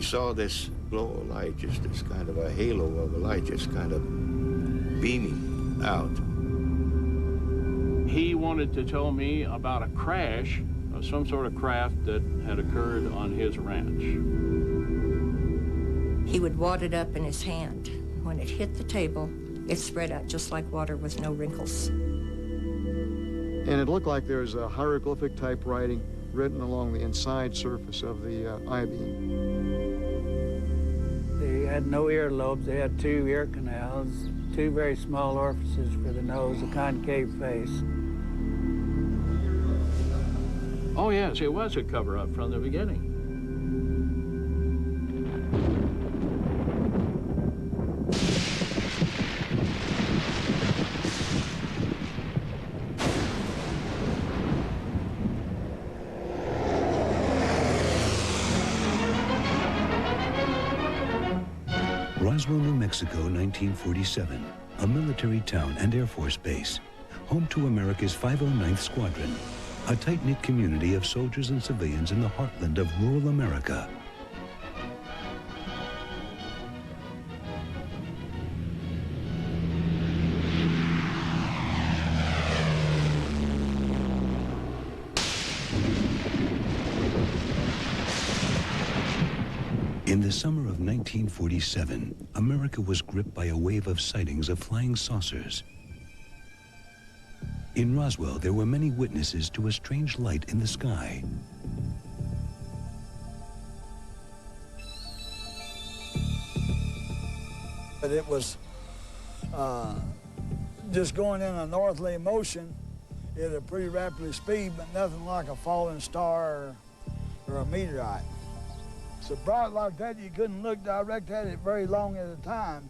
saw this glow of light, just this kind of a halo of a light, just kind of beaming out. He wanted to tell me about a crash of some sort of craft that had occurred on his ranch. He would wad it up in his hand. When it hit the table, it spread out just like water with no wrinkles. And it looked like there was a hieroglyphic type writing written along the inside surface of the I-beam. They had no earlobes. They had 2 ear canals, 2 very small orifices for the nose, a concave face. Oh, yes, it was a cover-up from the beginning. Roswell, New Mexico, 1947, a military town and Air Force base, home to America's 509th Squadron, a tight-knit community of soldiers and civilians in the heartland of rural America. In the summer of 1947, America was gripped by a wave of sightings of flying saucers. In Roswell, there were many witnesses to a strange light in the sky. But it was just going in a northerly motion at a pretty rapid speed, but nothing like a falling star or a meteorite. So bright like that, you couldn't look direct at it very long at a time.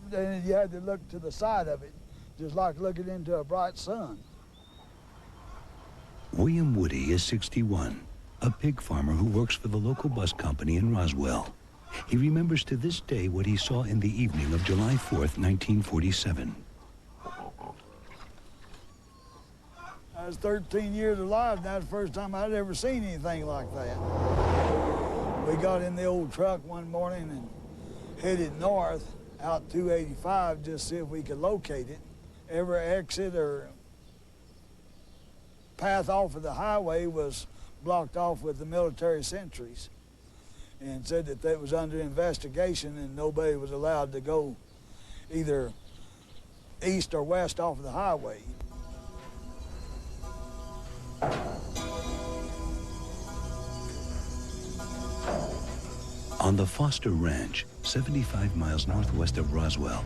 Then you had to look to the side of it, just like looking into a bright sun. William Woody is 61, a pig farmer who works for the local bus company in Roswell. He remembers to this day what he saw in the evening of July 4th, 1947. I was 13 years alive, and that was the first time I'd ever seen anything like that. We got in the old truck one morning and headed north out 285 just to see if we could locate it. Every exit or path off of the highway was blocked off with the military sentries and said that that was under investigation and nobody was allowed to go either east or west off of the highway. On the Foster Ranch, 75 miles northwest of Roswell,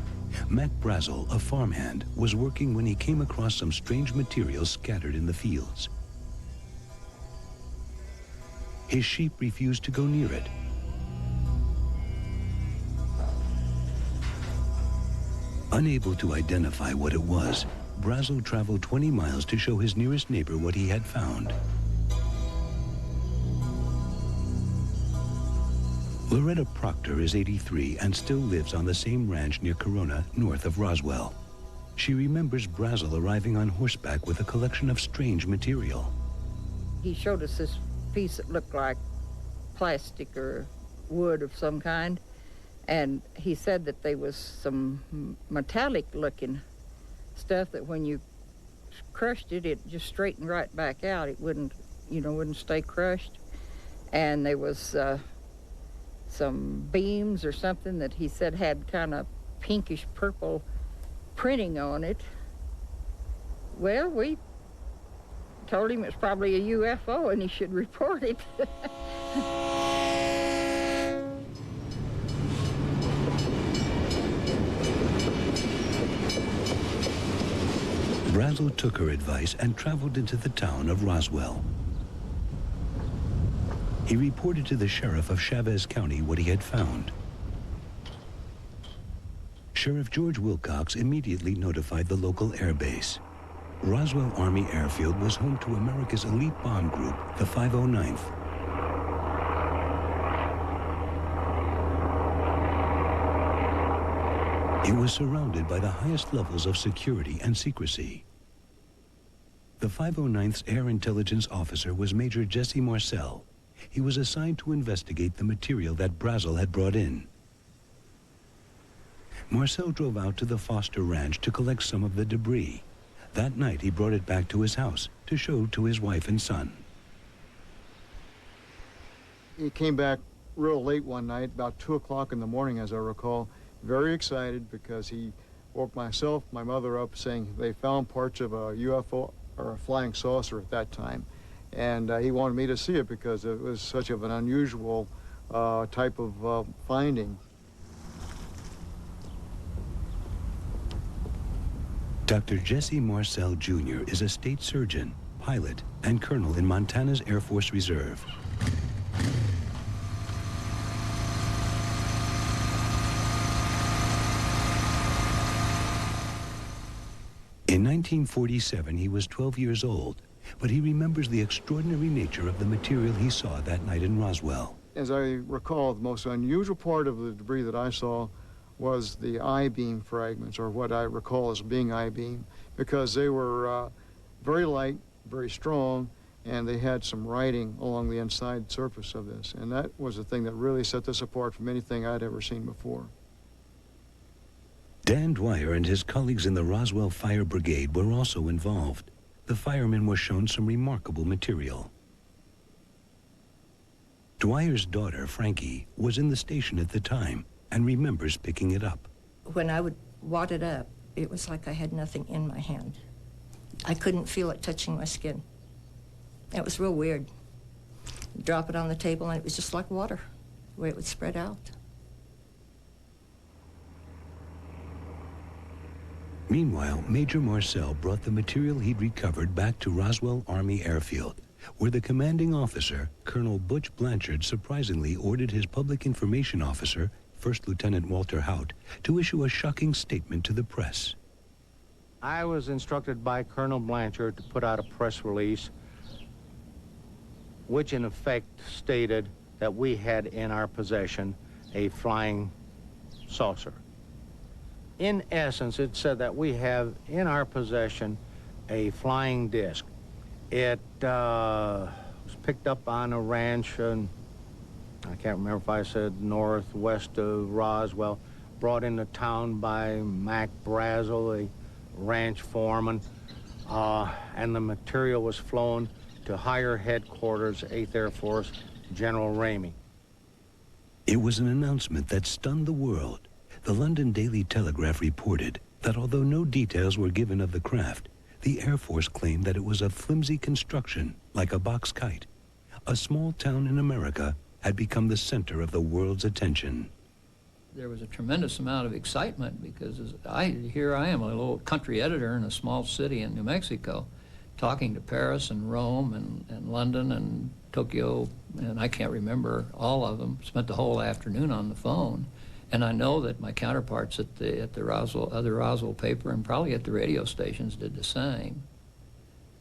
Mac Brazel, a farmhand, was working when he came across some strange materials scattered in the fields. His sheep refused to go near it. Unable to identify what it was, Brazel traveled 20 miles to show his nearest neighbor what he had found. Loretta Proctor is 83 and still lives on the same ranch near Corona, north of Roswell. She remembers Brazel arriving on horseback with a collection of strange material. He showed us this piece that looked like plastic or wood of some kind, and he said that there was some metallic-looking stuff that when you crushed it, it just straightened right back out. It wouldn't, wouldn't stay crushed. And there was some beams or something that he said had kind of pinkish purple printing on it. Well, we told him it's probably a UFO and he should report it. Brazel took her advice and traveled into the town of Roswell. He reported to the sheriff of Chavez County what he had found. Sheriff George Wilcox immediately notified the local air base. Roswell Army Airfield was home to America's elite bomb group, the 509th. It was surrounded by the highest levels of security and secrecy. The 509th's air intelligence officer was Major Jesse Marcel. he was assigned to investigate the material that Brazel had brought in. Marcel drove out to the Foster Ranch to collect some of the debris. That night, he brought it back to his house to show to his wife and son. He came back real late one night, about 2 o'clock in the morning, as I recall, very excited because he woke myself, my mother up, saying they found parts of a UFO, or a flying saucer at that time. And he wanted me to see it because it was such of an unusual type of finding. Dr. Jesse Marcel Jr. is a state surgeon, pilot, and colonel in Montana's Air Force Reserve. In 1947, he was 12 years old, but he remembers the extraordinary nature of the material he saw that night in Roswell. As I recall, the most unusual part of the debris that I saw was the I-beam fragments, or what I recall as being I-beam, because they were very light, very strong, and they had some writing along the inside surface of this. And that was the thing that really set this apart from anything I'd ever seen before. Dan Dwyer and his colleagues in the Roswell Fire Brigade were also involved. The firemen were shown some remarkable material. Dwyer's daughter, Frankie, was in the station at the time and remembers picking it up. When I would wad it up, it was like I had nothing in my hand. I couldn't feel it touching my skin. It was real weird. Drop it on the table and it was just like water, the way it would spread out. Meanwhile, Major Marcel brought the material he'd recovered back to Roswell Army Airfield, where the commanding officer, Colonel Butch Blanchard, surprisingly ordered his public information officer, First Lieutenant Walter Haut, to issue a shocking statement to the press. I was instructed by Colonel Blanchard to put out a press release which in effect stated that we had in our possession a flying saucer. In essence, it said that we have in our possession a flying disc. It was picked up on a ranch, and I can't remember if I said northwest of Roswell, brought into town by Mac Brazel, a ranch foreman, and the material was flown to higher headquarters, 8th Air Force, General Ramey. It was an announcement that stunned the world. The London Daily Telegraph reported that although no details were given of the craft, the Air Force claimed that it was of flimsy construction, like a box kite. A small town in America had become the center of the world's attention. There was a tremendous amount of excitement because here I am, a little country editor in a small city in New Mexico, talking to Paris and Rome and London and Tokyo, and I can't remember all of them. Spent the whole afternoon on the phone. And I know that my counterparts at the Roswell paper and probably at the radio stations did the same.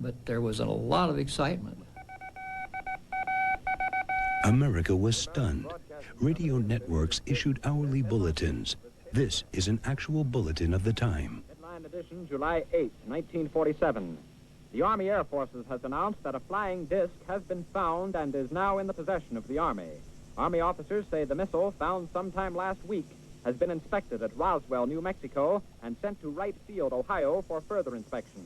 But there was a lot of excitement. America was stunned. Radio networks issued hourly bulletins. This is an actual bulletin of the time. Headline edition, July 8, 1947. The Army Air Forces has announced that a flying disc has been found and is now in the possession of the Army. Army officers say the missile, found sometime last week, has been inspected at Roswell, New Mexico, and sent to Wright Field, Ohio, for further inspection.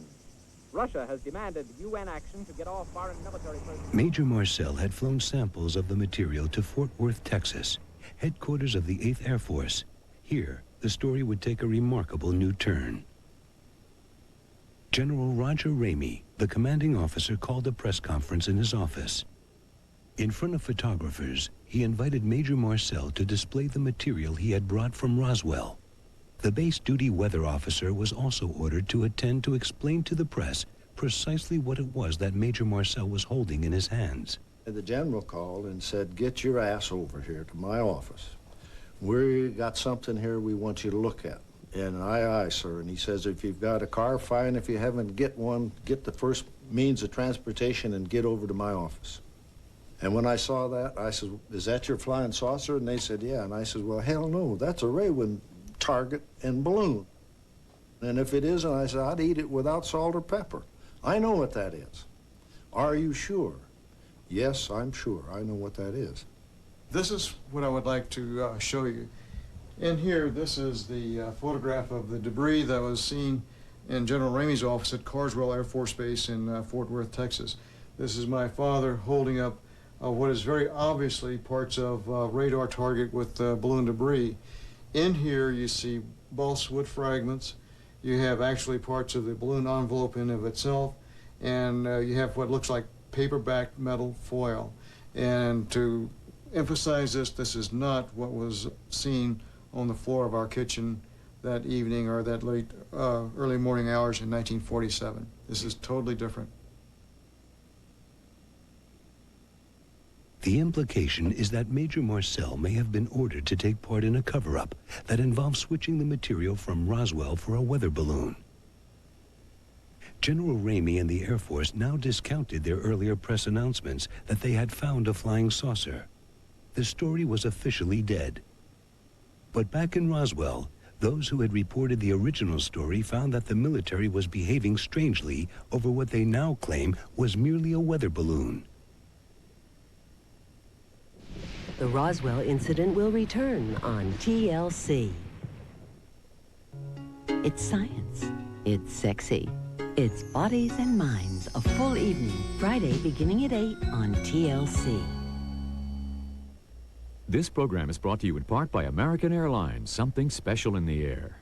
Russia has demanded UN action to get all foreign military personnel. Major Marcel had flown samples of the material to Fort Worth, Texas, headquarters of the 8th Air Force. Here, the story would take a remarkable new turn. General Roger Ramey, the commanding officer, called a press conference in his office. In front of photographers, he invited Major Marcel to display the material he had brought from Roswell. The base duty weather officer was also ordered to attend to explain to the press precisely what it was that Major Marcel was holding in his hands. The general called and said, "Get your ass over here to my office. We got something here we want you to look at." And aye, sir. And he says, if you've got a car, fine. If you haven't, get one, get the first means of transportation and get over to my office. And when I saw that, I said, "Is that your flying saucer?" And they said, "Yeah." And I said, "Well, hell no, that's a Raywin target and balloon. And if it isn't," I said, "I'd eat it without salt or pepper. I know what that is." "Are you sure?" Yes, I'm sure. I know what that is. This is what I would like to show you. In here, this is the photograph of the debris that was seen in General Ramey's office at Roswell Air Force Base in Fort Worth, Texas. This is my father holding up what is very obviously parts of radar target with balloon debris. In here, you see balsa wood fragments. You have actually parts of the balloon envelope in of itself, and you have what looks like paper-backed metal foil. And to emphasize this, this is not what was seen on the floor of our kitchen that evening or that late early morning hours in 1947. This is totally different. The implication is that Major Marcel may have been ordered to take part in a cover-up that involved switching the material from Roswell for a weather balloon. General Ramey and the Air Force now discounted their earlier press announcements that they had found a flying saucer. The story was officially dead. But back in Roswell, those who had reported the original story found that the military was behaving strangely over what they now claim was merely a weather balloon. The Roswell Incident will return on TLC. It's science. It's sexy. It's Bodies and Minds, a full evening, Friday beginning at 8 on TLC. This program is brought to you in part by American Airlines, something special in the air.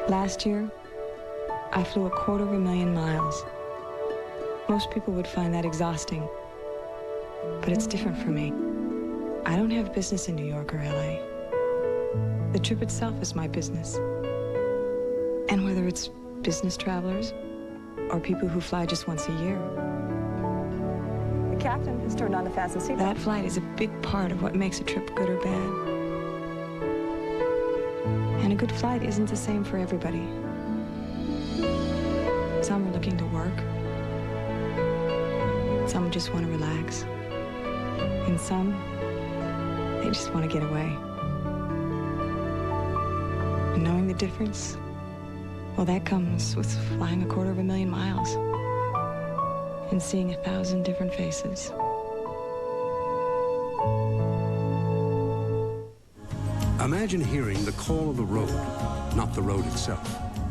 Last year, I flew 250,000 miles. Most people would find that exhausting, but it's different for me. I don't have business in New York or LA. The trip itself is my business. And whether it's business travelers or people who fly just once a year. The captain has turned on the fasten seatbelt. That flight is a big part of what makes a trip good or bad. And a good flight isn't the same for everybody. Some are looking to work. Some just want to relax. And some, they just want to get away. And knowing the difference, well, that comes with flying 250,000 miles and seeing 1,000 different faces. Imagine hearing the call of the road, not the road itself.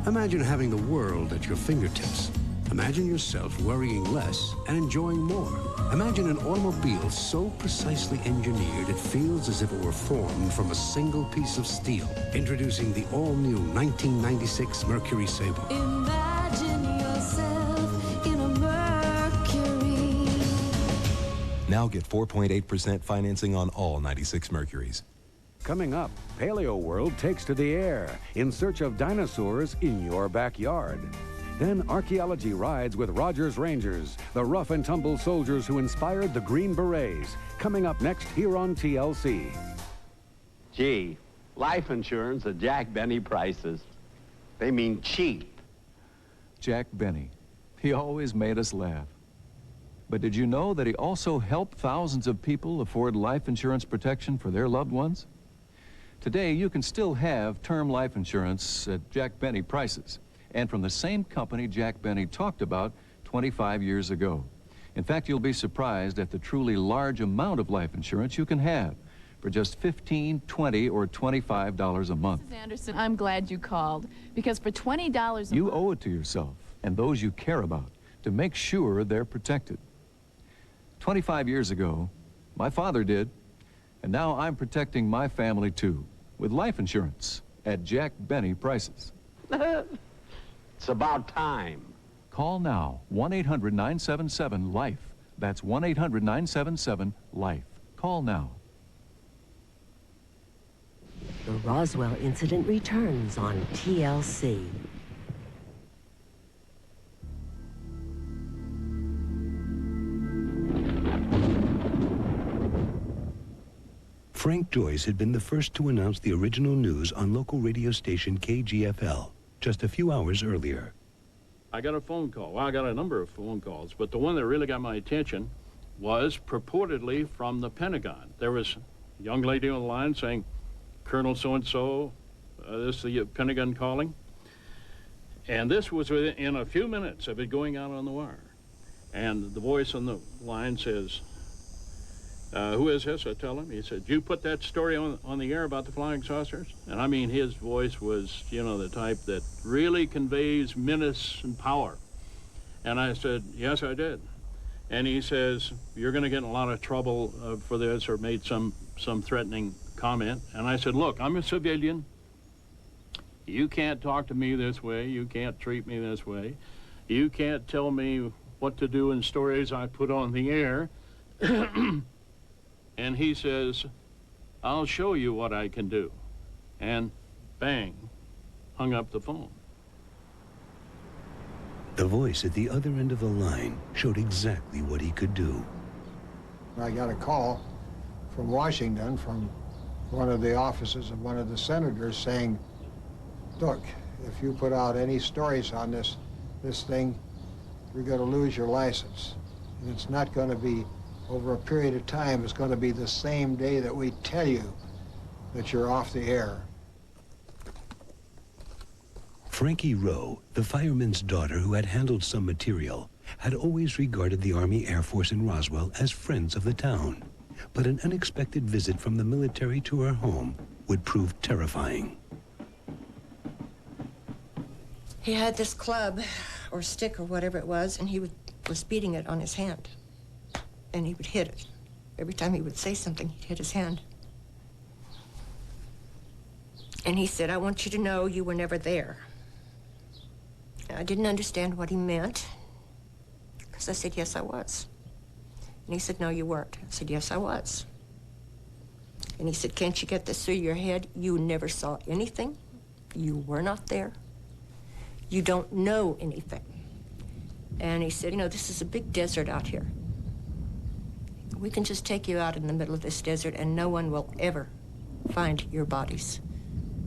Imagine having the world at your fingertips. Imagine yourself worrying less and enjoying more. Imagine an automobile so precisely engineered it feels as if it were formed from a single piece of steel. Introducing the all-new 1996 Mercury Sable. Imagine yourself in a Mercury. Now get 4.8% financing on all 96 Mercuries. Coming up, Paleo World takes to the air in search of dinosaurs in your backyard. Then archaeology rides with Rogers Rangers, the rough and tumble soldiers who inspired the Green Berets. Coming up next here on TLC. Gee, life insurance at Jack Benny prices. They mean cheap. Jack Benny. He always made us laugh. But did you know that he also helped thousands of people afford life insurance protection for their loved ones? Today, you can still have term life insurance at Jack Benny prices, and from the same company Jack Benny talked about 25 years ago. In fact, you'll be surprised at the truly large amount of life insurance you can have for just $15, $20, or $25 a month. Mrs. Anderson, I'm glad you called, because for $20 a month... You owe it to yourself and those you care about to make sure they're protected. 25 years ago, my father did, and now I'm protecting my family too, with life insurance at Jack Benny prices. It's about time. Call now, 1-800-977-LIFE. That's 1-800-977-LIFE. Call now. The Roswell Incident returns on TLC. Frank Joyce had been the first to announce the original news on local radio station KGFL just a few hours earlier. I got a phone call. Well, I got a number of phone calls, but the one that really got my attention was purportedly from the Pentagon. There was a young lady on the line saying, Colonel so-and-so, this is the Pentagon calling. And this was within a few minutes of it going out on the wire. And the voice on the line says, who is this? I tell him. He said, you put that story on the air about the flying saucers? And I mean, his voice was, you know, the type that really conveys menace and power. And I said, yes, I did. And he says, you're going to get in a lot of trouble for this, or made some threatening comment. And I said, look, I'm a civilian. You can't talk to me this way. You can't treat me this way. You can't tell me what to do in stories I put on the air. And he says, I'll show you what I can do. And bang, hung up the phone. The voice at the other end of the line showed exactly what he could do. I got a call from Washington, from one of the offices of one of the senators, saying, look, if you put out any stories on this thing, you're going to lose your license. And it's not going to be over a period of time. It's going to be the same day that we tell you that you're off the air. Frankie Rowe, the fireman's daughter who had handled some material, had always regarded the Army Air Force in Roswell as friends of the town. But an unexpected visit from the military to her home would prove terrifying. He had this club or stick or whatever it was, and he was beating it on his hand. And he would hit it. Every time he would say something, he'd hit his hand. And he said, I want you to know you were never there. I didn't understand what he meant, because I said, yes, I was. And he said, no, you weren't. I said, yes, I was. And he said, can't you get this through your head? You never saw anything. You were not there. You don't know anything. And he said, you know, this is a big desert out here. We can just take you out in the middle of this desert and no one will ever find your bodies.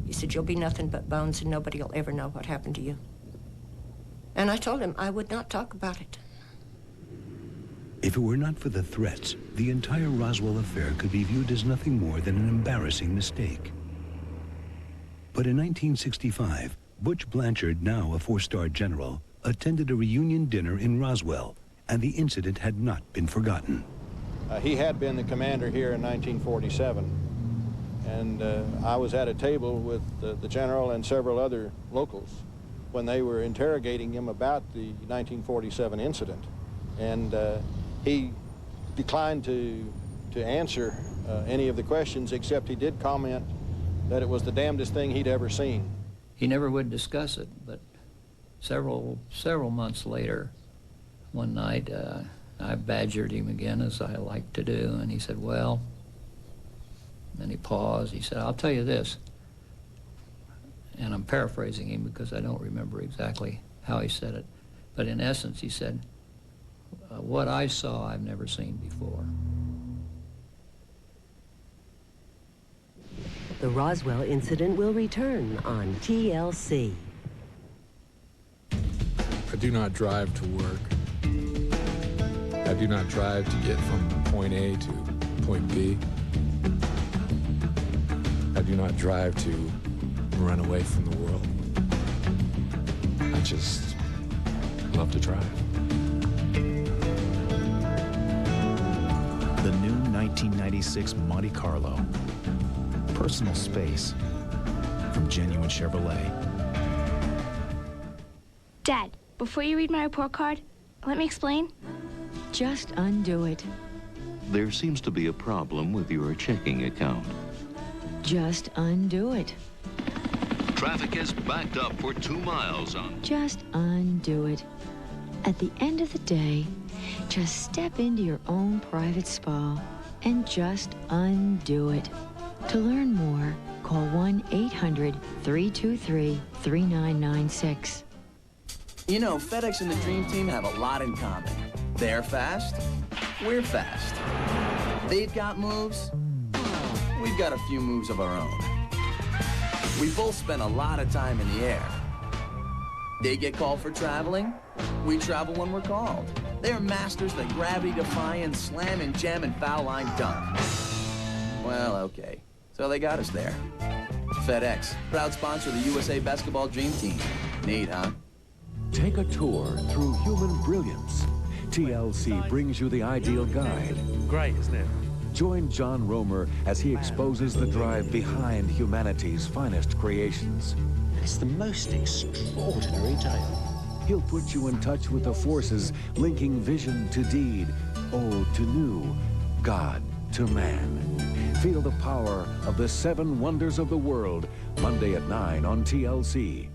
He said, you'll be nothing but bones and nobody will ever know what happened to you. And I told him I would not talk about it. If it were not for the threats, the entire Roswell affair could be viewed as nothing more than an embarrassing mistake. But in 1965, Butch Blanchard, now a four-star general, attended a reunion dinner in Roswell, and the incident had not been forgotten. He had been the commander here in 1947, and I was at a table with the general and several other locals when they were interrogating him about the 1947 incident. And he declined to answer any of the questions, except he did comment that it was the damnedest thing he'd ever seen. He never would discuss it, but several months later, one night, I badgered him again, as I like to do, and he said, well, and he paused. He said, I'll tell you this, and I'm paraphrasing him because I don't remember exactly how he said it, but in essence, he said, what I saw, I've never seen before. The Roswell Incident will return on TLC. I do not drive to work. I do not drive to get from point A to point B. I do not drive to run away from the world. I just love to drive. The new 1996 Monte Carlo. Personal space from Genuine Chevrolet. Dad, before you read my report card, let me explain. Just undo it. There seems to be a problem with your checking account. Just undo it. Traffic is backed up for 2 miles on... Just undo it. At the end of the day, just step into your own private spa and just undo it. To learn more, call 1-800-323-3996. You know, FedEx and the Dream Team have a lot in common. They're fast, we're fast. They've got moves, we've got a few moves of our own. We both spend a lot of time in the air. They get called for traveling, we travel when we're called. They're masters that gravity-defy and slam and jam and foul line dunk. Well, okay. So they got us there. FedEx, proud sponsor of the USA Basketball Dream Team. Neat, huh? Take a tour through human brilliance. TLC brings you the ideal guide. Great, isn't it? Join John Romer as he exposes the drive behind humanity's finest creations. It's the most extraordinary tale. He'll put you in touch with the forces linking vision to deed, old to new, God to man. Feel the power of the 7 wonders of the world, Monday at 9 on TLC.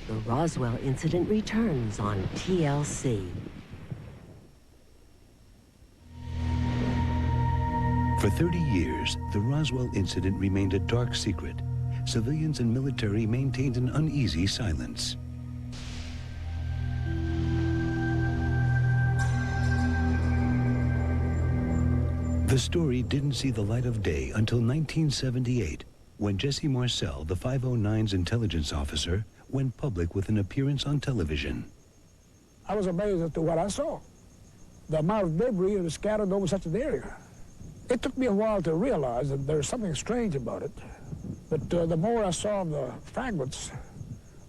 The Roswell Incident returns on TLC. For 30 years, the Roswell Incident remained a dark secret. Civilians and military maintained an uneasy silence. The story didn't see the light of day until 1978, when Jesse Marcel, the 509's intelligence officer, went public with an appearance on television. I was amazed as to what I saw. The amount of debris that was scattered over such an area. It took me a while to realize that there's something strange about it. But the more I saw the fragments,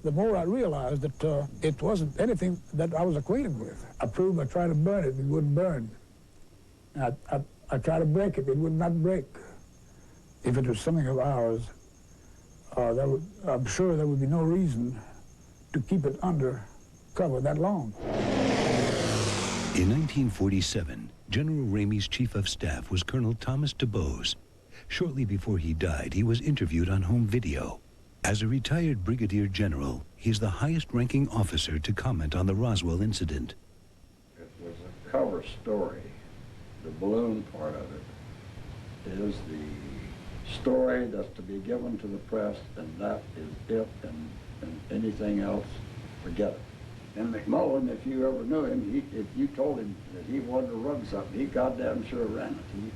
the more I realized that it wasn't anything that I was acquainted with. I proved by trying to burn it, it wouldn't burn. I tried to break it, it would not break. If it was something of ours, I'm sure there would be no reason to keep it under cover that long. In 1947, General Ramey's chief of staff was Colonel Thomas DuBose. Shortly before he died, he was interviewed on home video. As a retired brigadier general, he's the highest-ranking officer to comment on the Roswell incident. It was a cover story. The balloon part of it is the story that's to be given to the press, and that is it, and anything else, forget it. And McMullen, if you ever knew him, if you told him that he wanted to run something, he goddamn sure ran it.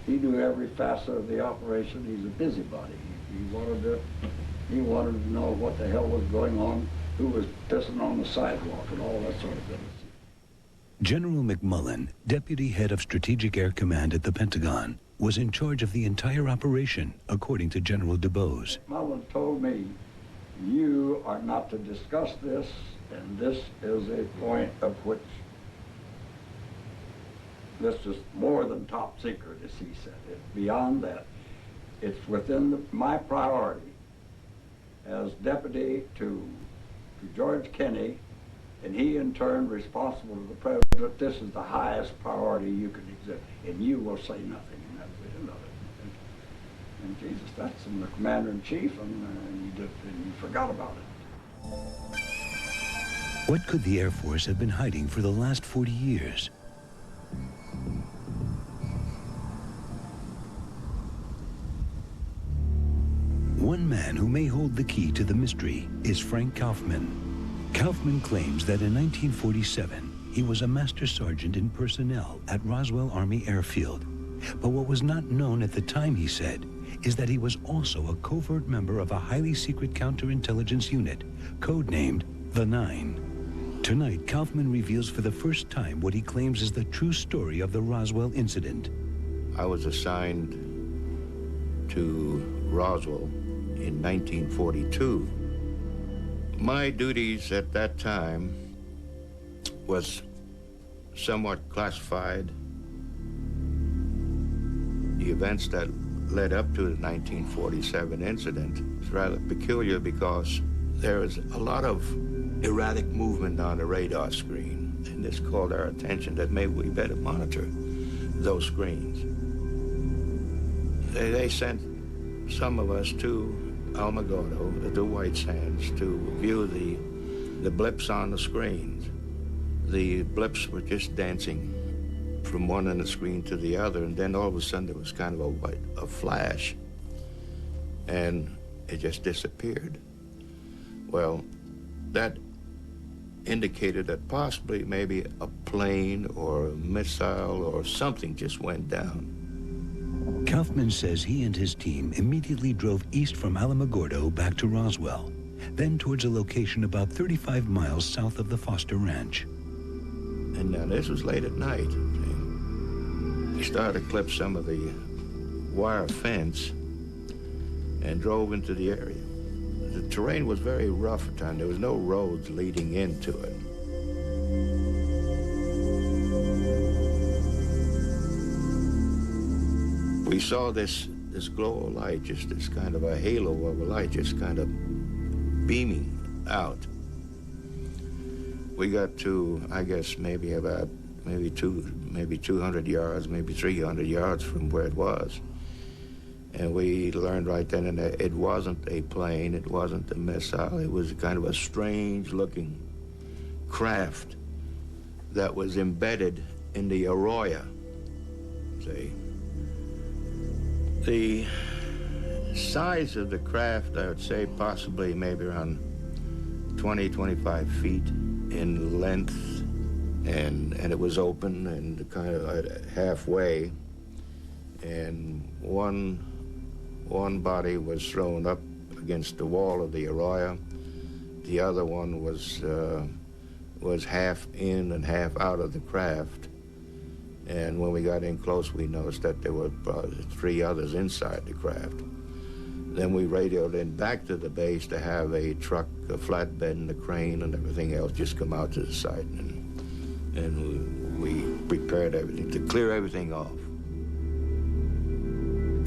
He knew every facet of the operation. He's a busybody. He wanted to know what the hell was going on, who was pissing on the sidewalk, and all that sort of thing. General McMullen, deputy head of Strategic Air Command at the Pentagon, was in charge of the entire operation, according to General DuBose. McMullen told me, you are not to discuss this, and this is a point of which this is more than top secret, as he said. It's beyond that. It's within my priority as deputy to George Kenney, and he in turn responsible to the president. This is the highest priority you can exhibit, and you will say nothing, and that's the end of it. And Jesus, that's from the commander-in-chief, and you forgot about it. What could the Air Force have been hiding for the last 40 years? One man who may hold the key to the mystery is Frank Kaufman. Kaufman claims that in 1947, he was a master sergeant in personnel at Roswell Army Airfield. But what was not known at the time, he said, is that he was also a covert member of a highly secret counterintelligence unit, codenamed the Nine. Tonight, Kaufman reveals for the first time what he claims is the true story of the Roswell incident. I was assigned to Roswell in 1942. My duties at that time was somewhat classified. The events that led up to the 1947 incident is rather peculiar because there is a lot of erratic movement on the radar screen, and this called our attention that maybe we better monitor those screens. They sent some of us to Alamogordo, the White Sands, to view the blips on the screens. The blips were just dancing from one end of the screen to the other, and then all of a sudden there was kind of a flash, and it just disappeared. Well, that indicated that possibly maybe a plane or a missile or something just went down. Kaufman says he and his team immediately drove east from Alamogordo back to Roswell, then towards a location about 35 miles south of the Foster Ranch. And now this was late at night. We started to clip some of the wire fence and drove into the area. the terrain was very rough at the time. There was no roads leading into it. We saw this glow of light, just this kind of a halo of a light, just kind of beaming out. We got to, I guess, maybe 200 yards, maybe 300 yards from where it was. And we learned right then and there it wasn't a plane, it wasn't a missile, it was kind of a strange-looking craft that was embedded in the arroyo, see. The size of the craft, I would say possibly maybe around 20, 25 feet in length, and it was open and kind of halfway, and one body was thrown up against the wall of the arroyo. The other one was half in and half out of the craft. And when we got in close, we noticed that there were 3 others inside the craft. Then we radioed in back to the base to have a truck, a flatbed, and a crane and everything else just come out to the site. And we prepared everything to clear everything off.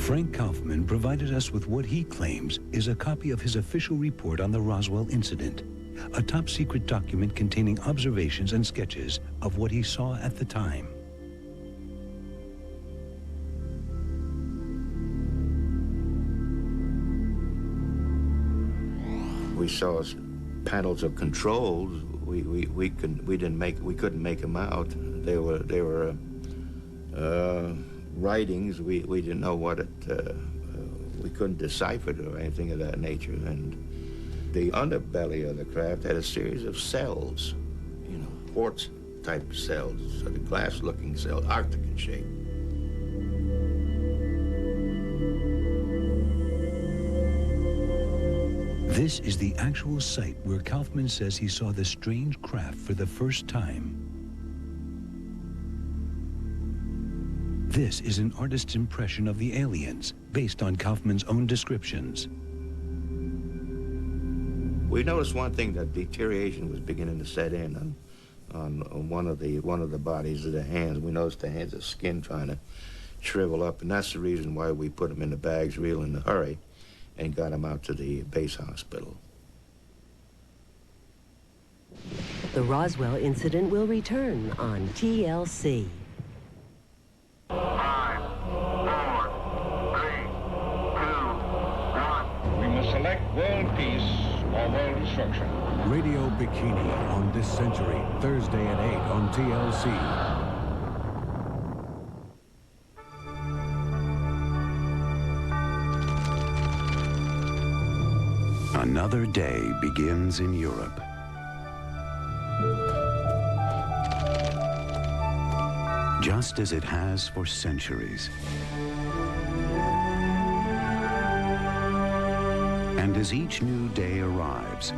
Frank Kaufman provided us with what he claims is a copy of his official report on the Roswell incident, a top-secret document containing observations and sketches of what he saw at the time. We saw panels of controls. We couldn't make them out. They were writings. We didn't know what it. We couldn't decipher it or anything of that nature. And the underbelly of the craft had a series of cells, you know, quartz type cells, sort of glass-looking cells, Arctic in shape. This is the actual site where Kaufman says he saw the strange craft for the first time. This is an artist's impression of the aliens, based on Kaufman's own descriptions. We noticed one thing, that deterioration was beginning to set in on one of the bodies of the hands. We noticed the hands, the skin trying to shrivel up, and that's the reason why we put them in the bags real in a hurry and got them out to the base hospital. The Roswell incident will return on TLC. 5, 4, 3, 2, 1. We must select world peace or world destruction. Radio Bikini on This Century, Thursday at 8 on TLC. Another day begins in Europe. Just as it has for centuries. And as each new day arrives,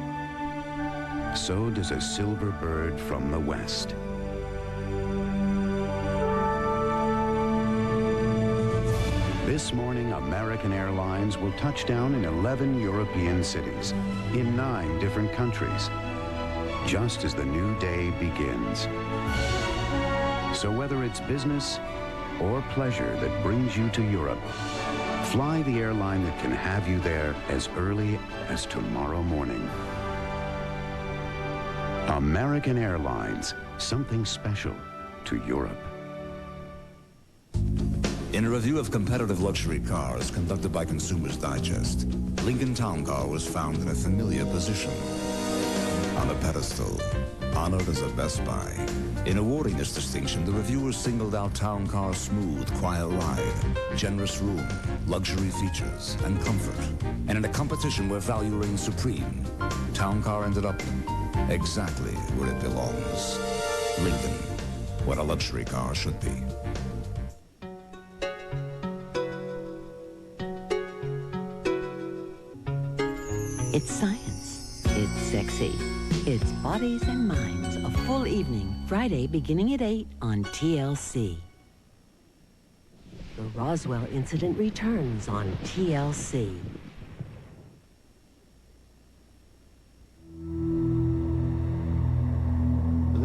so does a silver bird from the west. This morning, American Airlines will touch down in 11 European cities, in 9 different countries, just as the new day begins. So whether it's business or pleasure that brings you to Europe, fly the airline that can have you there as early as tomorrow morning. American Airlines, something special to Europe. In a review of competitive luxury cars conducted by Consumers Digest, Lincoln Town Car was found in a familiar position. On a pedestal, honored as a Best Buy. In awarding this distinction, the reviewers singled out Town Car's smooth, quiet ride, generous room, luxury features, and comfort. And in a competition where value reigns supreme, Town Car ended up exactly where it belongs. Lincoln, what a luxury car should be. It's science. It's sexy. It's bodies and minds. A full evening, Friday beginning at 8 on TLC. The Roswell incident returns on TLC.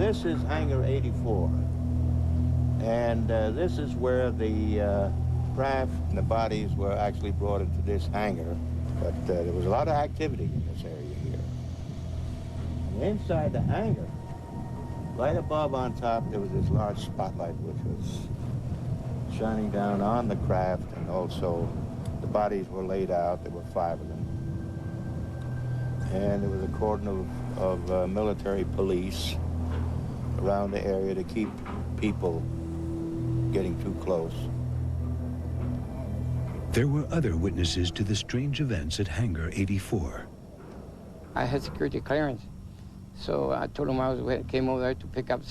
This is Hangar 84. And this is where the craft and the bodies were actually brought into this hangar. But there was a lot of activity in this area here. And inside the hangar, right above on top, there was this large spotlight which was shining down on the craft, and also the bodies were laid out. There were 5 of them. And there was a cordon of military police around the area to keep people getting too close. There were other witnesses to the strange events at Hangar 84. I had security clearance, so I told him I came over there to pick up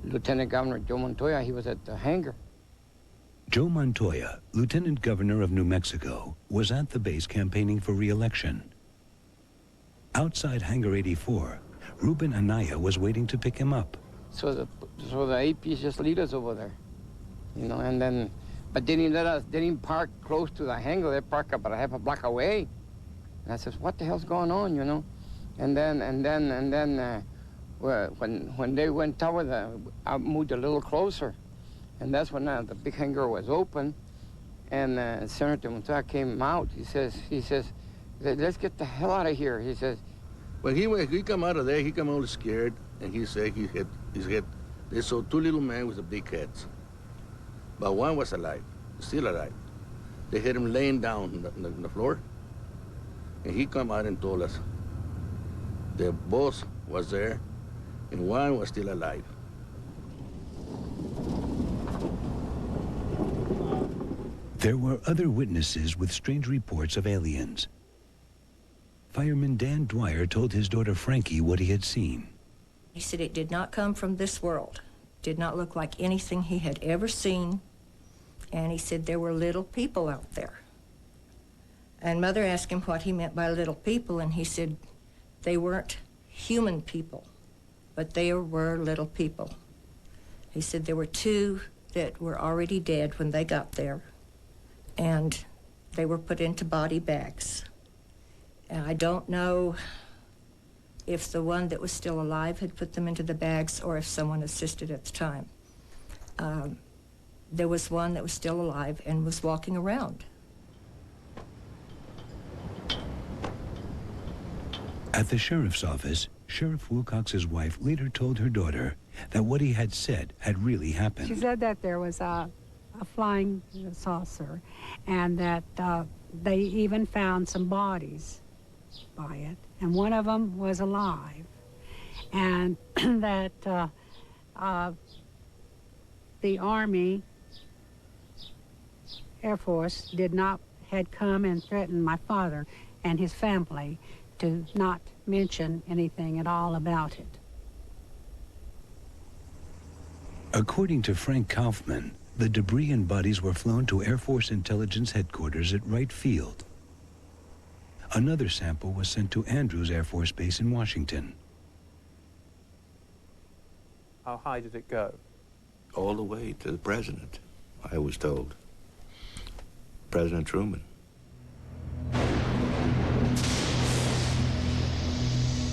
Lieutenant Governor Joe Montoya. He was at the hangar. Joe Montoya, Lieutenant Governor of New Mexico, was at the base campaigning for re-election. Outside Hangar 84, Ruben Anaya was waiting to pick him up. So the APs just lead us over there, you know, and then, but they didn't park close to the hangar. They parked about a half a block away. And I says, what the hell's going on, you know? And then, when they went tower, I moved a little closer, and that's when the big hangar was open, and Senator Montoya came out. He says, let's get the hell out of here. He says. When he come out of there, he come all scared, and he said his head. They saw 2 little men with the big heads, but one was alive, still alive. They had him laying down on the floor, and he come out and told us the boss was there, and one was still alive. There were other witnesses with strange reports of aliens. Fireman Dan Dwyer told his daughter Frankie what he had seen. He said it did not come from this world. Did not look like anything he had ever seen. And he said there were little people out there. And Mother asked him what he meant by little people, and he said they weren't human people, but they were little people. He said there were 2 that were already dead when they got there, and they were put into body bags. And I don't know if the one that was still alive had put them into the bags or if someone assisted at the time. There was one that was still alive and was walking around. At the sheriff's office, Sheriff Wilcox's wife later told her daughter that what he had said had really happened. She said that there was a flying saucer, and that they even found some bodies by it, and one of them was alive, and that the Army, Air Force had come and threatened my father and his family to not mention anything at all about it. According to Frank Kaufman, the debris and bodies were flown to Air Force Intelligence Headquarters at Wright Field. Another sample was sent to Andrews Air Force Base in Washington. How high did it go? All the way to the president, I was told. President Truman.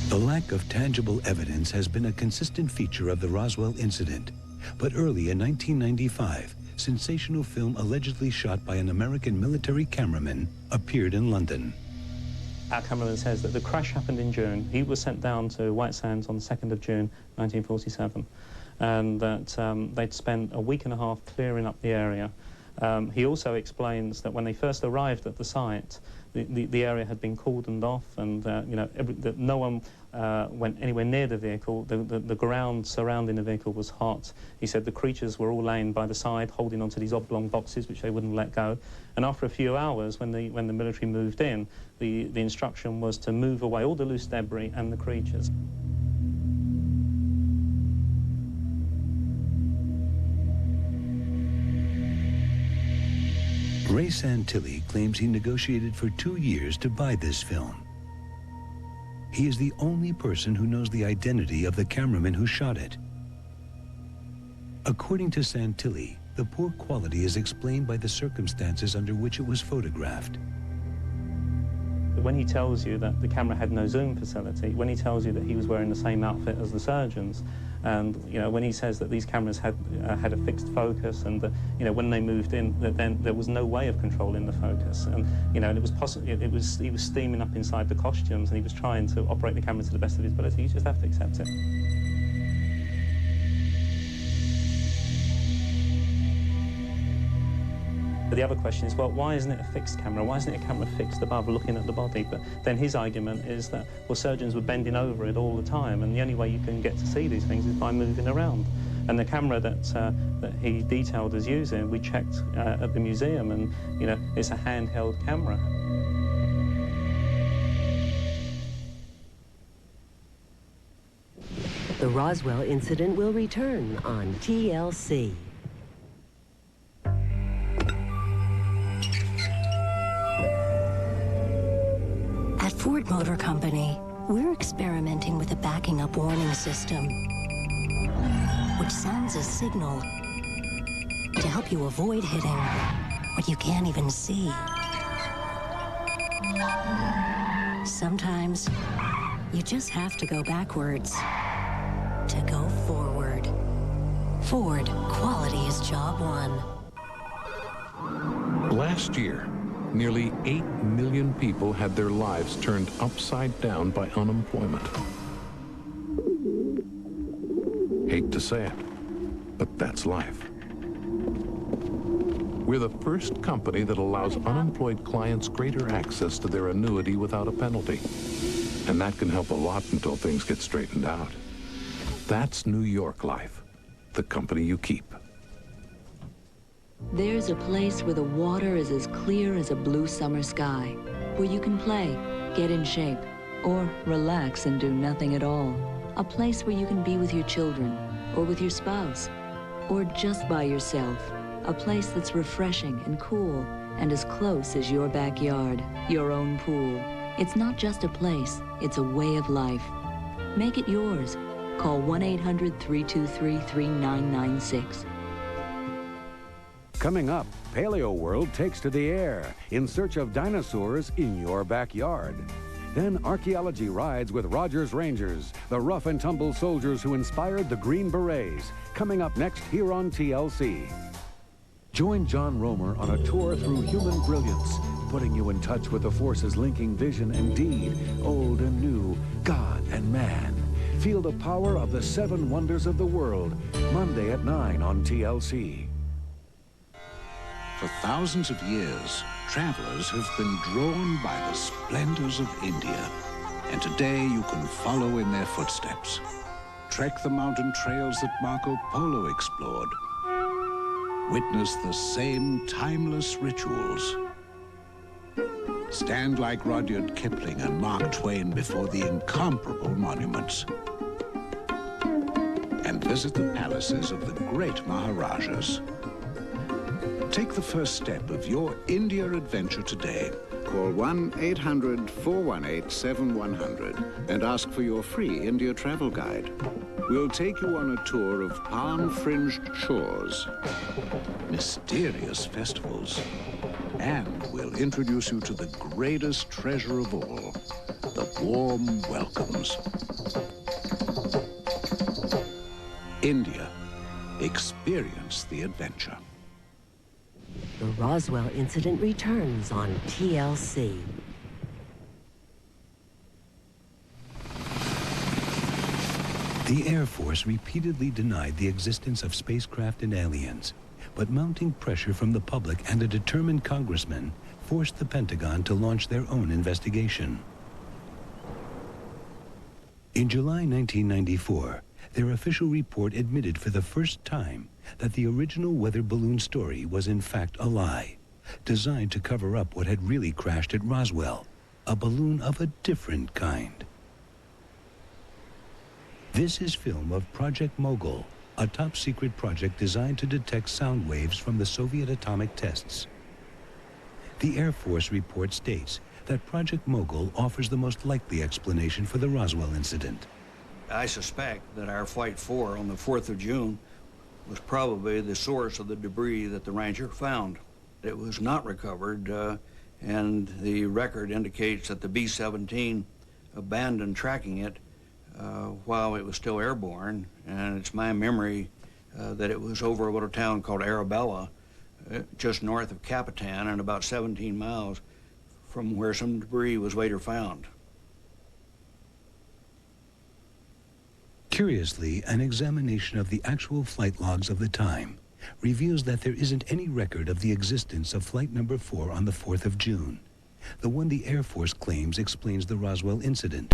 The lack of tangible evidence has been a consistent feature of the Roswell incident. But early in 1995, sensational film allegedly shot by an American military cameraman appeared in London. Our cameraman says that the crash happened in June. He was sent down to White Sands on the 2nd of June, 1947, and that they'd spent a week and a half clearing up the area. He also explains that when they first arrived at the site, the area had been cordoned off, and that no one went anywhere near the vehicle. The ground surrounding the vehicle was hot. He said the creatures were all laying by the side, holding onto these oblong boxes, which they wouldn't let go. And after a few hours, when the military moved in, the instruction was to move away all the loose debris and the creatures. Ray Santilli claims he negotiated for 2 years to buy this film. He is the only person who knows the identity of the cameraman who shot it. According to Santilli, the poor quality is explained by the circumstances under which it was photographed. When he tells you that the camera had no zoom facility, when he tells you that he was wearing the same outfit as the surgeons, and when he says that these cameras had a fixed focus, and that when they moved in, that then there was no way of controlling the focus, and it was possible. He was steaming up inside the costumes, and he was trying to operate the camera to the best of his ability. You just have to accept it. But the other question is, well, why isn't it a fixed camera? Why isn't it a camera fixed above looking at the body? But then his argument is that, well, surgeons were bending over it all the time, and the only way you can get to see these things is by moving around. And the camera that he detailed as using, we checked at the museum, and, it's a handheld camera. The Roswell Incident will return on TLC. At Ford Motor Company, we're experimenting with a backing up warning system, which sounds a signal to help you avoid hitting what you can't even see. Sometimes you just have to go backwards to go forward. Ford, quality is job one. Last year, nearly 8 million people had their lives turned upside down by unemployment. Hate to say it, but that's life. We're the first company that allows unemployed clients greater access to their annuity without a penalty. And that can help a lot until things get straightened out. That's New York Life, the company you keep. There's a place where the water is as clear as a blue summer sky, where you can play, get in shape, or relax and do nothing at all. A place where you can be with your children, or with your spouse, or just by yourself. A place that's refreshing and cool, and as close as your backyard, your own pool. It's not just a place, it's a way of life. Make it yours. Call 1-800-323-3996. Coming up, Paleo World takes to the air in search of dinosaurs in your backyard. Then archaeology rides with Rogers Rangers, the rough and tumble soldiers who inspired the Green Berets. Coming up next here on TLC. Join John Romer on a tour through human brilliance, putting you in touch with the forces linking vision and deed, old and new, God and man. Feel the power of the 7 wonders of the world, Monday at 9 on TLC. For thousands of years, travelers have been drawn by the splendors of India. And today you can follow in their footsteps. Trek the mountain trails that Marco Polo explored. Witness the same timeless rituals. Stand like Rudyard Kipling and Mark Twain before the incomparable monuments. And visit the palaces of the great Maharajas. Take the first step of your India adventure today. Call 1-800-418-7100 and ask for your free India travel guide. We'll take you on a tour of palm-fringed shores, Mysterious festivals. And we'll introduce you to the greatest treasure of all, the warm welcomes. India. Experience the adventure. The Roswell Incident returns on TLC. The Air Force repeatedly denied the existence of spacecraft and aliens, but mounting pressure from the public and a determined congressman forced the Pentagon to launch their own investigation. In July 1994, their official report admitted for the first time that the original weather balloon story was in fact a lie, designed to cover up what had really crashed at Roswell, a balloon of a different kind. This is film of Project Mogul, a top-secret project designed to detect sound waves from the Soviet atomic tests. The Air Force report states that Project Mogul offers the most likely explanation for the Roswell incident. I suspect that our Flight 4 on the 4th of June was probably the source of the debris that the Ranger found. It was not recovered and the record indicates that the B-17 abandoned tracking it while it was still airborne, and it's my memory that it was over a little town called Arabella, just north of Capitan and about 17 miles from where some debris was later found. Curiously, an examination of the actual flight logs of the time reveals that there isn't any record of the existence of Flight Number 4 on the 4th of June, the one the Air Force claims explains the Roswell incident.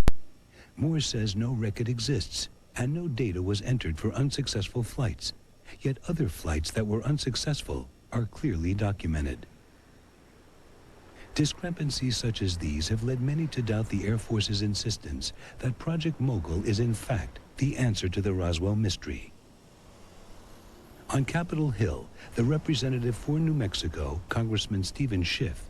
Moore says no record exists, and no data was entered for unsuccessful flights, yet other flights that were unsuccessful are clearly documented. Discrepancies such as these have led many to doubt the Air Force's insistence that Project Mogul is in fact the answer to the Roswell mystery. On Capitol Hill, the representative for New Mexico, Congressman Stephen Schiff,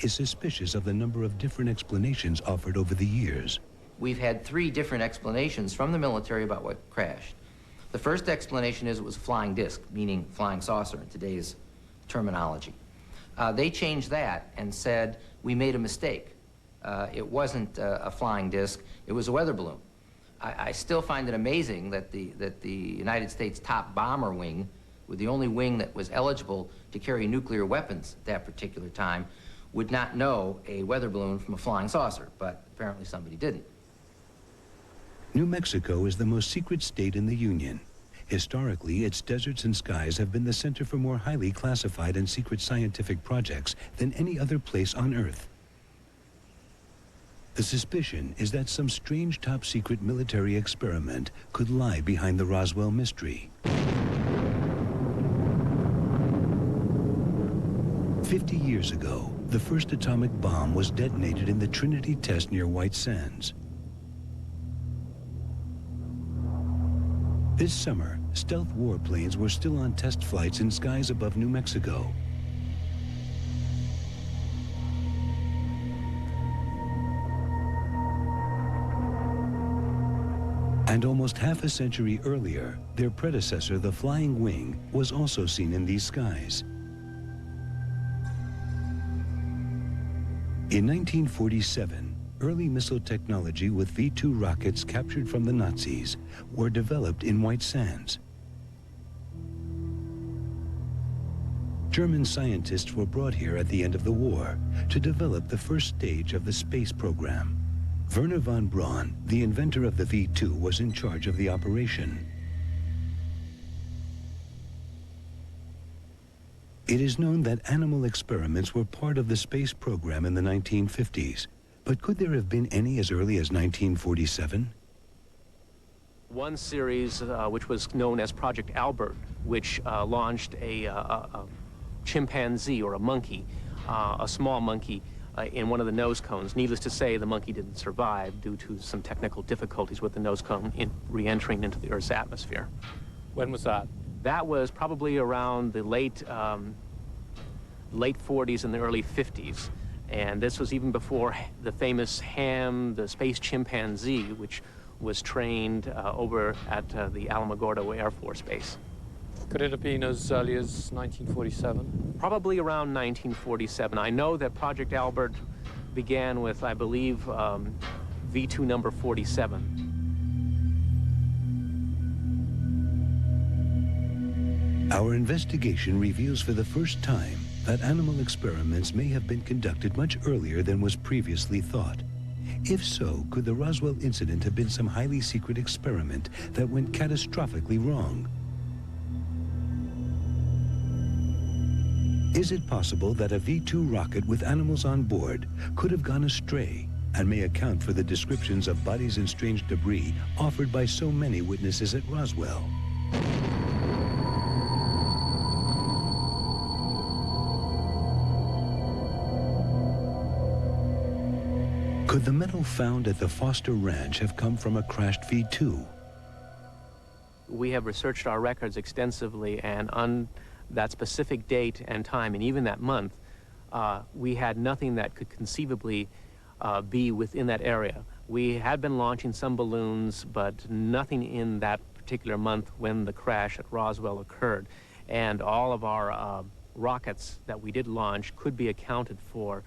is suspicious of the number of different explanations offered over the years. We've had 3 different explanations from the military about what crashed. The first explanation is it was a flying disc, meaning flying saucer in today's terminology. They changed that and said, we made a mistake. It wasn't a flying disc, it was a weather balloon. I still find it amazing that the United States top bomber wing, with the only wing that was eligible to carry nuclear weapons at that particular time, would not know a weather balloon from a flying saucer, but apparently somebody didn't. New Mexico is the most secret state in the Union. Historically, its deserts and skies have been the center for more highly classified and secret scientific projects than any other place on Earth. The suspicion is that some strange top-secret military experiment could lie behind the Roswell mystery. 50 years ago, the first atomic bomb was detonated in the Trinity test near White Sands. This summer, stealth warplanes were still on test flights in skies above New Mexico. And almost half a century earlier, their predecessor, the Flying Wing, was also seen in these skies. In 1947, early missile technology with V-2 rockets captured from the Nazis were developed in White Sands. German scientists were brought here at the end of the war to develop the first stage of the space program. Werner von Braun, the inventor of the V-2, was in charge of the operation. It is known that animal experiments were part of the space program in the 1950s, but could there have been any as early as 1947? One series, which was known as Project Albert, which launched a chimpanzee or a monkey, a small monkey, in one of the nose cones. Needless to say, the monkey didn't survive due to some technical difficulties with the nose cone in re-entering into the Earth's atmosphere. When was that? That was probably around the late 40s and the early 50s. And this was even before the famous Ham, the space chimpanzee, which was trained over at the Alamogordo Air Force Base. Could it have been as early as 1947? Probably around 1947. I know that Project Albert began with, I believe, V2 number 47. Our investigation reveals for the first time that animal experiments may have been conducted much earlier than was previously thought. If so, could the Roswell incident have been some highly secret experiment that went catastrophically wrong? Is it possible that a V-2 rocket with animals on board could have gone astray and may account for the descriptions of bodies and strange debris offered by so many witnesses at Roswell? Could the metal found at the Foster Ranch have come from a crashed V-2? We have researched our records extensively, and on that specific date and time, and even that month, we had nothing that could conceivably be within that area. We had been launching some balloons, but nothing in that particular month when the crash at Roswell occurred. And all of our rockets that we did launch could be accounted for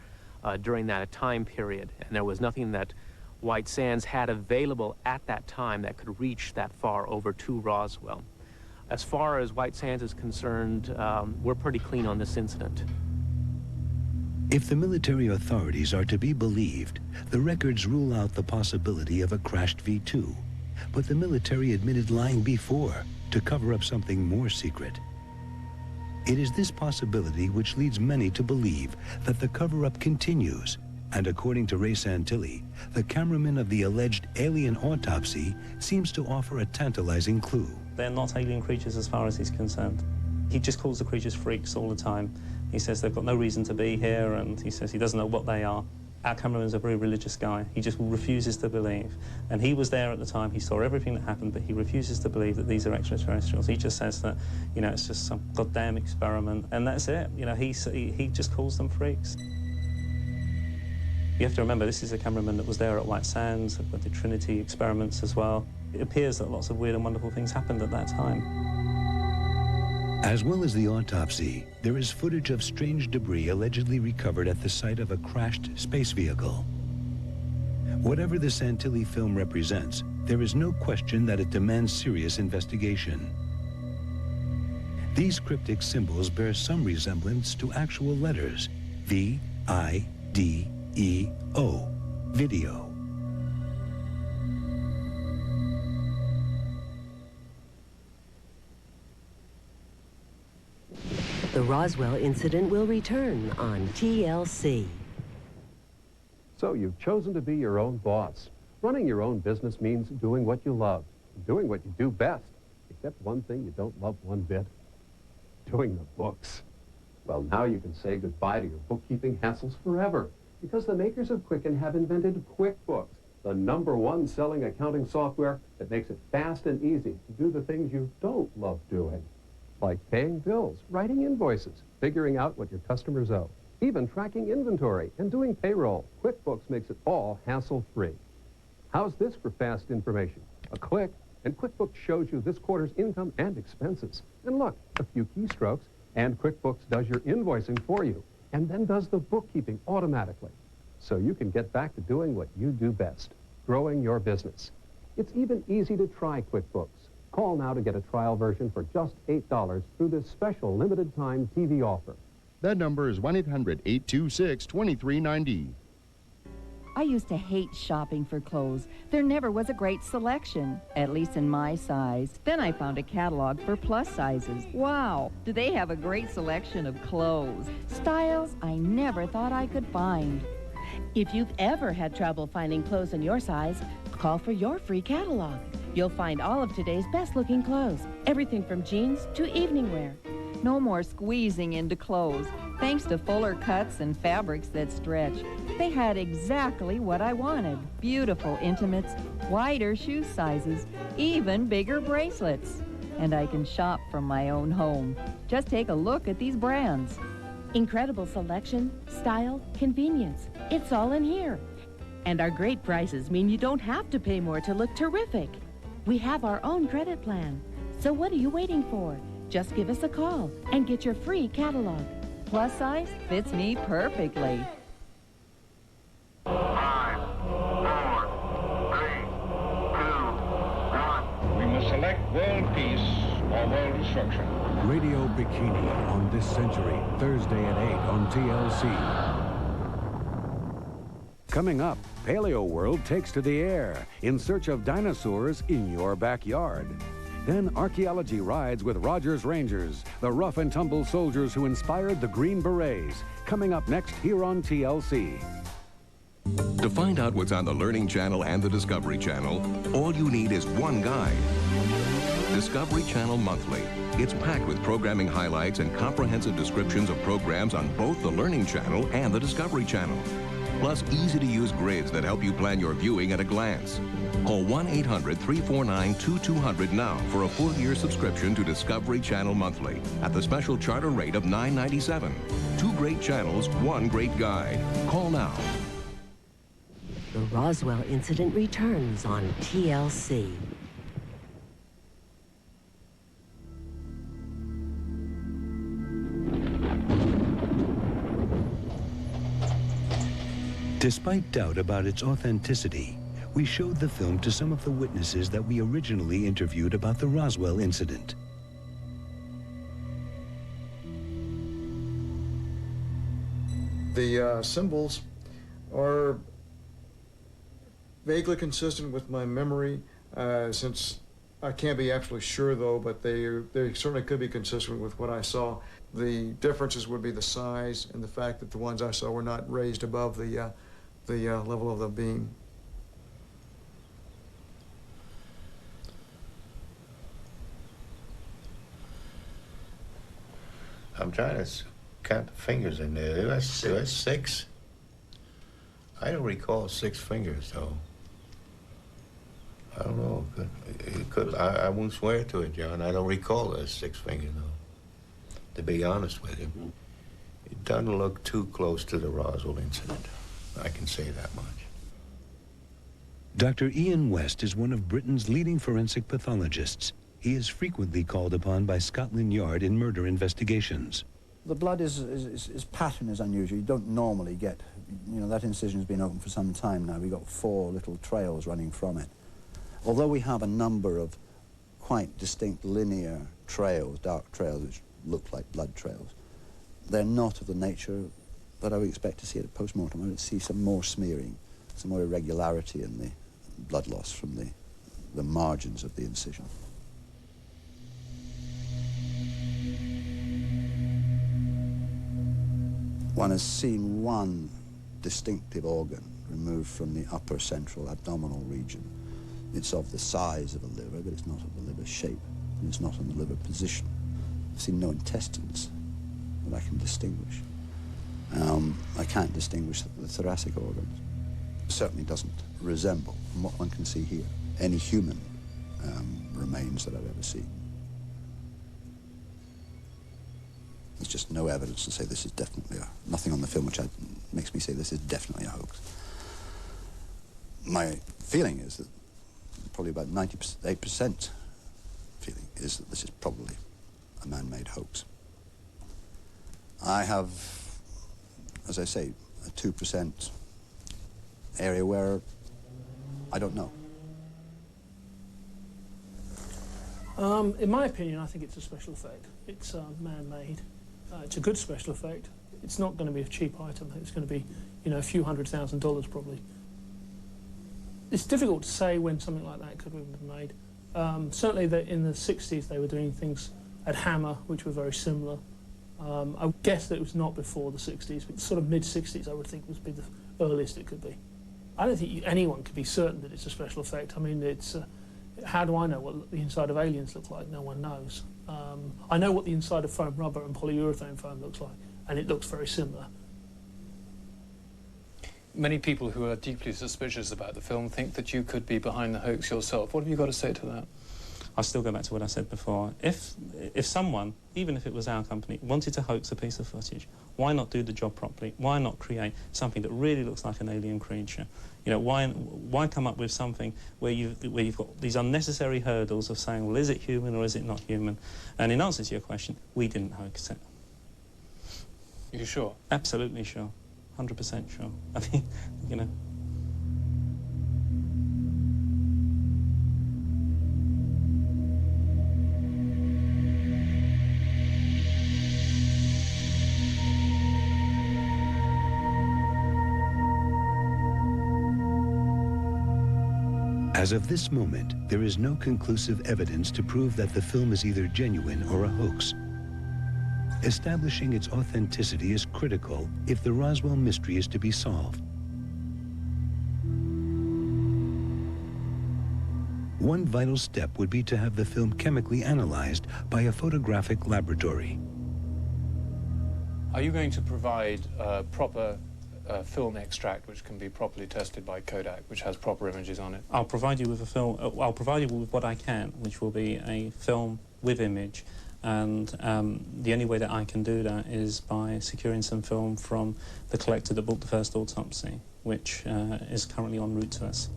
during that time period, and there was nothing that White Sands had available at that time that could reach that far over to Roswell. As far as White Sands is concerned, we're pretty clean on this incident. If the military authorities are to be believed, the records rule out the possibility of a crashed V-2. But the military admitted lying before to cover up something more secret. It is this possibility which leads many to believe that the cover-up continues. And according to Ray Santilli, the cameraman of the alleged alien autopsy seems to offer a tantalizing clue. They're not alien creatures as far as he's concerned. He just calls the creatures freaks all the time. He says they've got no reason to be here, and he says he doesn't know what they are. Our cameraman's a very religious guy. He just refuses to believe. And he was there at the time. He saw everything that happened, but he refuses to believe that these are extraterrestrials. He just says that, you know, it's just some goddamn experiment, and that's it. You know, he just calls them freaks. You have to remember, this is a cameraman that was there at White Sands with the Trinity experiments as well. It appears that lots of weird and wonderful things happened at that time. As well as the autopsy, there is footage of strange debris allegedly recovered at the site of a crashed space vehicle. Whatever the Santilli film represents, there is no question that it demands serious investigation. These cryptic symbols bear some resemblance to actual letters, V-I-D-E-O, video. The Roswell Incident will return on TLC. So you've chosen to be your own boss. Running your own business means doing what you love, doing what you do best. Except one thing you don't love one bit, doing the books. Well, now you can say goodbye to your bookkeeping hassles forever, because the makers of Quicken have invented QuickBooks, the #1 selling accounting software that makes it fast and easy to do the things you don't love doing. Like paying bills, writing invoices, figuring out what your customers owe, even tracking inventory and doing payroll. QuickBooks makes it all hassle-free. How's this for fast information? A click, and QuickBooks shows you this quarter's income and expenses. And look, a few keystrokes, and QuickBooks does your invoicing for you, and then does the bookkeeping automatically. So you can get back to doing what you do best, growing your business. It's even easy to try QuickBooks. Call now to get a trial version for just $8 through this special limited-time TV offer. That number is 1-800-826-2390. I used to hate shopping for clothes. There never was a great selection, at least in my size. Then I found a catalog for plus sizes. Wow, do they have a great selection of clothes. Styles I never thought I could find. If you've ever had trouble finding clothes in your size, call for your free catalog. You'll find all of today's best-looking clothes, everything from jeans to evening wear. No more squeezing into clothes. Thanks to fuller cuts and fabrics that stretch, they had exactly what I wanted. Beautiful intimates, wider shoe sizes, even bigger bracelets. And I can shop from my own home. Just take a look at these brands. Incredible selection, style, convenience. It's all in here. And our great prices mean you don't have to pay more to look terrific. We have our own credit plan. So what are you waiting for? Just give us a call and get your free catalog. Plus size fits me perfectly. 5, 4, 3, 2, 1. We must select world peace or world destruction. Radio Bikini on This Century, Thursday at 8 on TLC. Coming up, Paleo World takes to the air in search of dinosaurs in your backyard. Then archaeology rides with Rogers Rangers, the rough and tumble soldiers who inspired the Green Berets. Coming up next here on TLC. To find out what's on the Learning Channel and the Discovery Channel, all you need is one guide. Discovery Channel Monthly. It's packed with programming highlights and comprehensive descriptions of programs on both the Learning Channel and the Discovery Channel. Plus easy-to-use grids that help you plan your viewing at a glance. Call 1-800-349-2200 now for a full-year subscription to Discovery Channel Monthly at the special charter rate of $9.97. 2 great channels, 1 great guide. Call now. The Roswell Incident returns on TLC. Despite doubt about its authenticity, we showed the film to some of the witnesses that we originally interviewed about the Roswell incident. The symbols are vaguely consistent with my memory, since I can't be absolutely sure though, but they certainly could be consistent with what I saw. The differences would be the size and the fact that the ones I saw were not raised above the level of the beam. I'm trying to count the fingers in there. That's six. I don't recall 6 fingers, though. I don't know. It could. I won't swear to it, John. I don't recall those 6 fingers, though. To be honest with you, it doesn't look too close to the Roswell incident. I can say that much. Dr. Ian West is one of Britain's leading forensic pathologists. He is frequently called upon by Scotland Yard in murder investigations. The blood pattern is unusual. You don't normally get, that incision has been open for some time now. We've got 4 little trails running from it. Although we have a number of quite distinct linear trails, dark trails, which look like blood trails, they're not of the nature that I would expect to see at a post-mortem. I would see some more smearing, some more irregularity in the blood loss from the margins of the incision. One has seen one distinctive organ removed from the upper central abdominal region. It's of the size of a liver, but it's not of the liver shape, and it's not in the liver position. I've seen no intestines that I can distinguish. I can't distinguish the thoracic organs. It certainly doesn't resemble, from what one can see here, any human remains that I've ever seen. There's just no evidence to say this is definitely nothing on the film which makes me say this is definitely a hoax. My feeling is that probably about 98% feeling is that this is probably a man-made hoax. I have, as I say, a 2% area where I don't know. In my opinion, I think it's a special effect. It's man-made. It's a good special effect. It's not going to be a cheap item. It's going to be, a few $100,000 probably. It's difficult to say when something like that could have been made. Certainly in the 60s they were doing things at Hammer which were very similar. I would guess that it was not before the 60s, but sort of mid-60s I would think would be the earliest it could be. I don't think anyone could be certain that it's a special effect. I mean, it's how do I know what the inside of aliens look like? No one knows. I know what the inside of foam rubber and polyurethane foam looks like, and it looks very similar. Many people who are deeply suspicious about the film think that you could be behind the hoax yourself. What have you got to say to that? I'll still go back to what I said before. If someone, even if it was our company, wanted to hoax a piece of footage, why not do the job properly? Why not create something that really looks like an alien creature? Why come up with something where you've got these unnecessary hurdles of saying, well, is it human or is it not human? And in answer to your question, we didn't hoax it. Are you sure? Absolutely sure. 100% sure. I mean, As of this moment, there is no conclusive evidence to prove that the film is either genuine or a hoax. Establishing its authenticity is critical if the Roswell mystery is to be solved. One vital step would be to have the film chemically analyzed by a photographic laboratory. Are you going to provide a proper film extract which can be properly tested by Kodak, which has proper images on it? I'll provide you with a film. I'll provide you with what I can, which will be a film with image. And the only way that I can do that is by securing some film from the collector that bought the first autopsy, which is currently en route to us.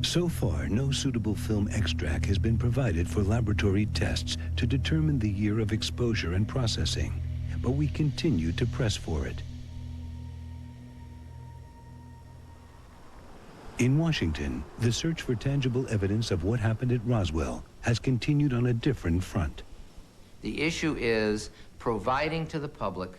So far, no suitable film extract has been provided for laboratory tests to determine the year of exposure and processing, but we continue to press for it. In Washington, the search for tangible evidence of what happened at Roswell has continued on a different front. The issue is providing to the public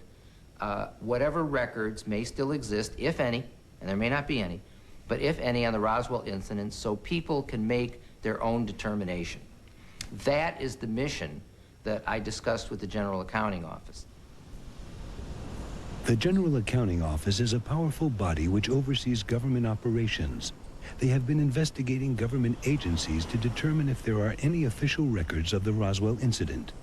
whatever records may still exist, if any, and there may not be any, but if any on the Roswell incident, so people can make their own determination. That is the mission that I discussed with the General Accounting Office. The General Accounting Office is a powerful body which oversees government operations. They have been investigating government agencies to determine if there are any official records of the Roswell incident.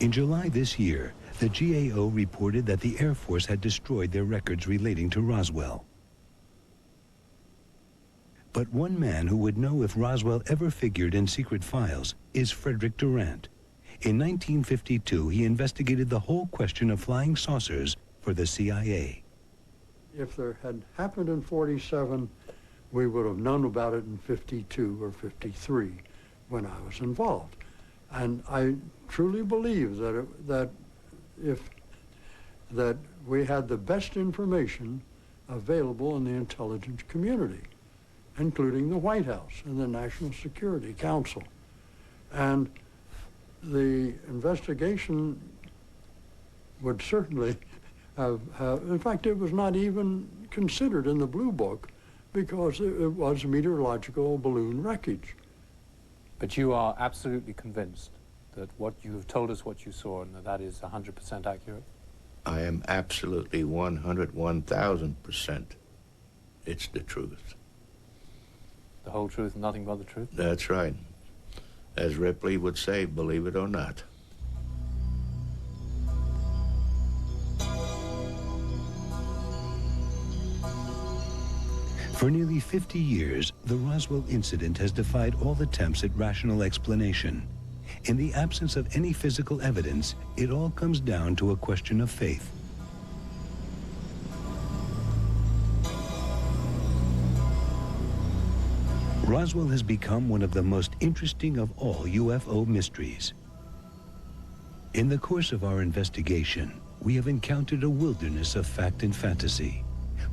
In July this year, the GAO reported that the Air Force had destroyed their records relating to Roswell. But one man who would know if Roswell ever figured in secret files is Frederick Durant. In 1952, he investigated the whole question of flying saucers for the CIA. If there had happened in 47, we would have known about it in 52 or 53 when I was involved. And I truly believe that we had the best information available in the intelligence community, including the White House and the National Security Council. And the investigation would certainly have, in fact, it was not even considered in the Blue Book because it was meteorological balloon wreckage. But you are absolutely convinced that what you have told us, what you saw, and that is 100% accurate? I am absolutely 101,000%. It's the truth. The whole truth, nothing but the truth? That's right. As Ripley would say, believe it or not. For nearly 50 years, the Roswell incident has defied all attempts at rational explanation. In the absence of any physical evidence, it all comes down to a question of faith. Roswell has become one of the most interesting of all UFO mysteries. In the course of our investigation, we have encountered a wilderness of fact and fantasy,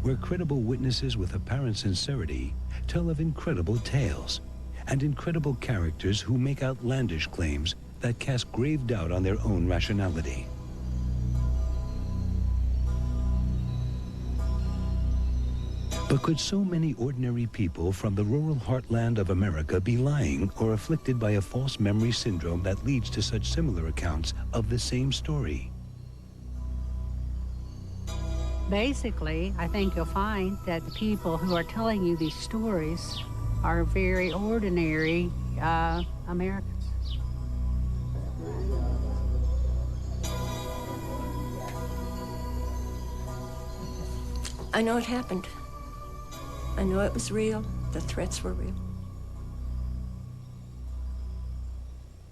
where credible witnesses with apparent sincerity tell of incredible tales, and incredible characters who make outlandish claims that cast grave doubt on their own rationality. But could so many ordinary people from the rural heartland of America be lying or afflicted by a false memory syndrome that leads to such similar accounts of the same story? Basically, I think you'll find that the people who are telling you these stories are very ordinary Americans. I know it happened. I know it was real. The threats were real.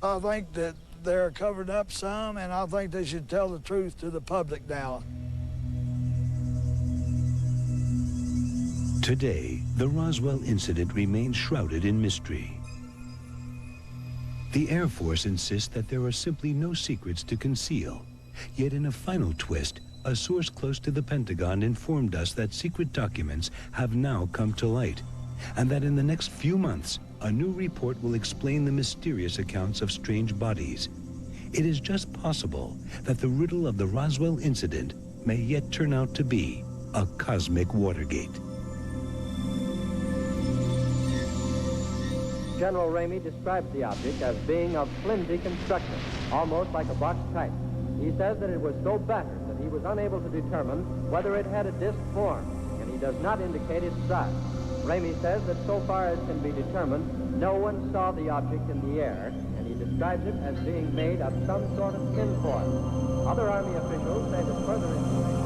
I think that they're covered up some, and I think they should tell the truth to the public now. Today, the Roswell incident remains shrouded in mystery. The Air Force insists that there are simply no secrets to conceal. Yet in a final twist, a source close to the Pentagon informed us that secret documents have now come to light, and that in the next few months, a new report will explain the mysterious accounts of strange bodies. It is just possible that the riddle of the Roswell incident may yet turn out to be a cosmic Watergate. General Ramey describes the object as being of flimsy construction, almost like a box kite. He says that it was so battered that he was unable to determine whether it had a disc form, and he does not indicate its size. Ramey says that so far as can be determined, no one saw the object in the air, and he describes it as being made of some sort of tinfoil. Other Army officials say that further information